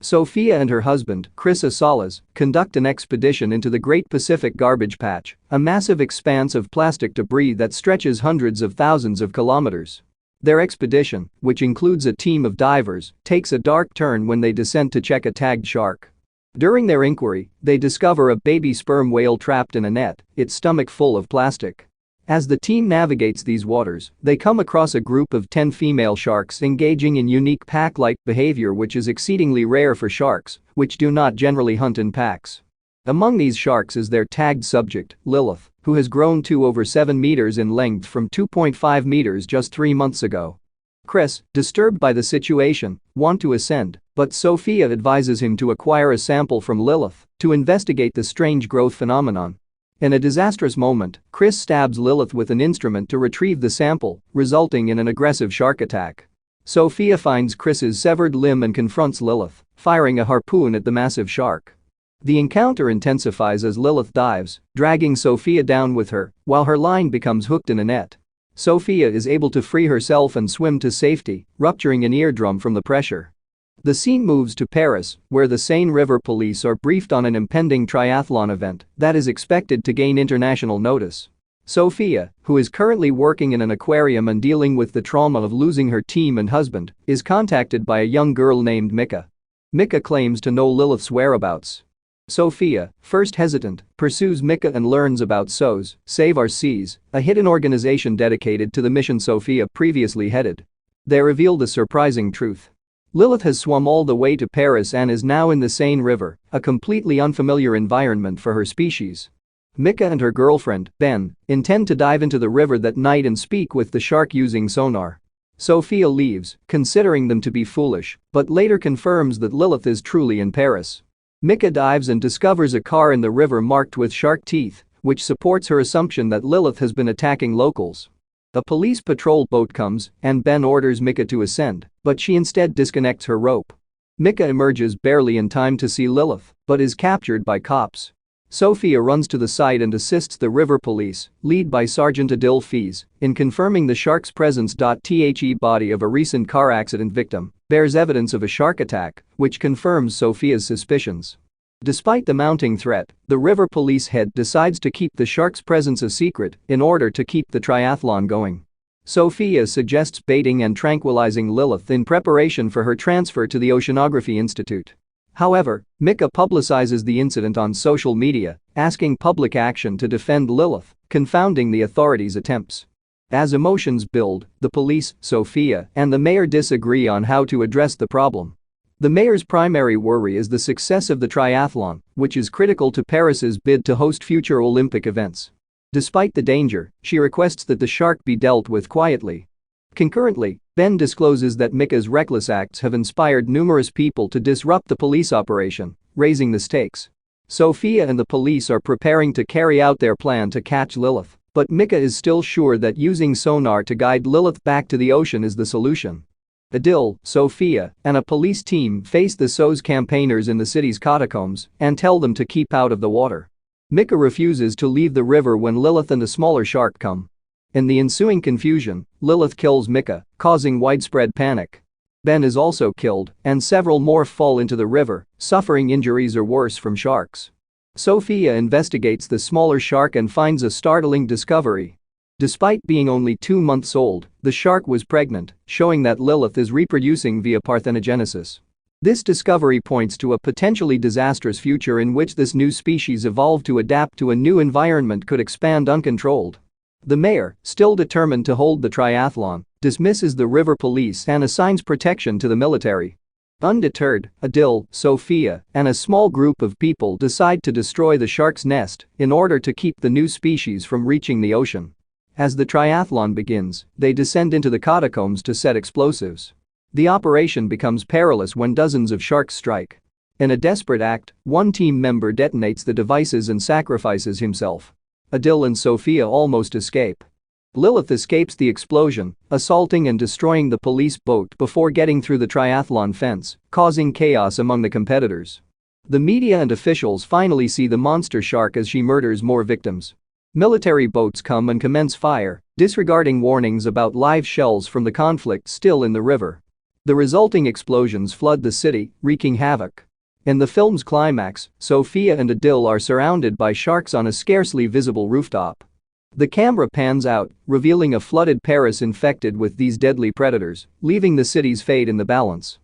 Sophia and her husband, Chris Assalas, conduct an expedition into the Great Pacific Garbage Patch, a massive expanse of plastic debris that stretches hundreds of thousands of kilometers. Their expedition, which includes a team of divers, takes a dark turn when they descend to check a tagged shark. During their inquiry, they discover a baby sperm whale trapped in a net, its stomach full of plastic. As the team navigates these waters, they come across a group of 10 female sharks engaging in unique pack-like behavior, which is exceedingly rare for sharks, which do not generally hunt in packs. Among these sharks is their tagged subject, Lilith, who has grown to over 7 meters in length from 2.5 meters just 3 months ago. Chris, disturbed by the situation, wants to ascend, but Sophia advises him to acquire a sample from Lilith to investigate the strange growth phenomenon. In a disastrous moment, Chris stabs Lilith with an instrument to retrieve the sample, resulting in an aggressive shark attack. Sophia finds Chris's severed limb and confronts Lilith, firing a harpoon at the massive shark. The encounter intensifies as Lilith dives, dragging Sophia down with her, while her line becomes hooked in a net. Sophia is able to free herself and swim to safety, rupturing an eardrum from the pressure. The scene moves to Paris, where the Seine River police are briefed on an impending triathlon event that is expected to gain international notice. Sophia, who is currently working in an aquarium and dealing with the trauma of losing her team and husband, is contacted by a young girl named Mika. Mika claims to know Lilith's whereabouts. Sophia, first hesitant, pursues Mika and learns about SOS, Save Our Seas, a hidden organization dedicated to the mission Sophia previously headed. They reveal the surprising truth. Lilith has swum all the way to Paris and is now in the Seine River, a completely unfamiliar environment for her species. Mika and her girlfriend, Ben, intend to dive into the river that night and speak with the shark using sonar. Sophia leaves, considering them to be foolish, but later confirms that Lilith is truly in Paris. Mika dives and discovers a car in the river marked with shark teeth, which supports her assumption that Lilith has been attacking locals. A police patrol boat comes, and Ben orders Mika to ascend, but she instead disconnects her rope. Mika emerges barely in time to see Lilith, but is captured by cops. Sophia runs to the site and assists the river police, led by Sergeant Adil Fees, in confirming the shark's presence. The body of a recent car accident victim bears evidence of a shark attack, which confirms Sophia's suspicions. Despite the mounting threat, the river police head decides to keep the shark's presence a secret in order to keep the triathlon going. Sophia suggests baiting and tranquilizing Lilith in preparation for her transfer to the Oceanography Institute. However, Mika publicizes the incident on social media, asking public action to defend Lilith, confounding the authorities' attempts. As emotions build, the police, Sophia, and the mayor disagree on how to address the problem. The mayor's primary worry is the success of the triathlon, which is critical to Paris's bid to host future Olympic events. Despite the danger, she requests that the shark be dealt with quietly. Concurrently, Ben discloses that Mika's reckless acts have inspired numerous people to disrupt the police operation, raising the stakes. Sophia and the police are preparing to carry out their plan to catch Lilith, but Mika is still sure that using sonar to guide Lilith back to the ocean is the solution. Adil, Sophia, and a police team face the SOS campaigners in the city's catacombs and tell them to keep out of the water. Mika refuses to leave the river when Lilith and a smaller shark come. In the ensuing confusion, Lilith kills Mika, causing widespread panic. Ben is also killed, and several more fall into the river, suffering injuries or worse from sharks. Sophia investigates the smaller shark and finds a startling discovery. Despite being only 2 months old, the shark was pregnant, showing that Lilith is reproducing via parthenogenesis. This discovery points to a potentially disastrous future in which this new species evolved to adapt to a new environment could expand uncontrolled. The mayor, still determined to hold the triathlon, dismisses the river police and assigns protection to the military. Undeterred, Adil, Sophia, and a small group of people decide to destroy the shark's nest in order to keep the new species from reaching the ocean. As the triathlon begins, they descend into the catacombs to set explosives. The operation becomes perilous when dozens of sharks strike. In a desperate act, one team member detonates the devices and sacrifices himself. Adil and Sophia almost escape. Lilith escapes the explosion, assaulting and destroying the police boat before getting through the triathlon fence, causing chaos among the competitors. The media and officials finally see the monster shark as she murders more victims. Military boats come and commence fire, disregarding warnings about live shells from the conflict still in the river. The resulting explosions flood the city, wreaking havoc. In the film's climax, Sophia and Adil are surrounded by sharks on a scarcely visible rooftop. The camera pans out, revealing a flooded Paris infected with these deadly predators, leaving the city's fate in the balance.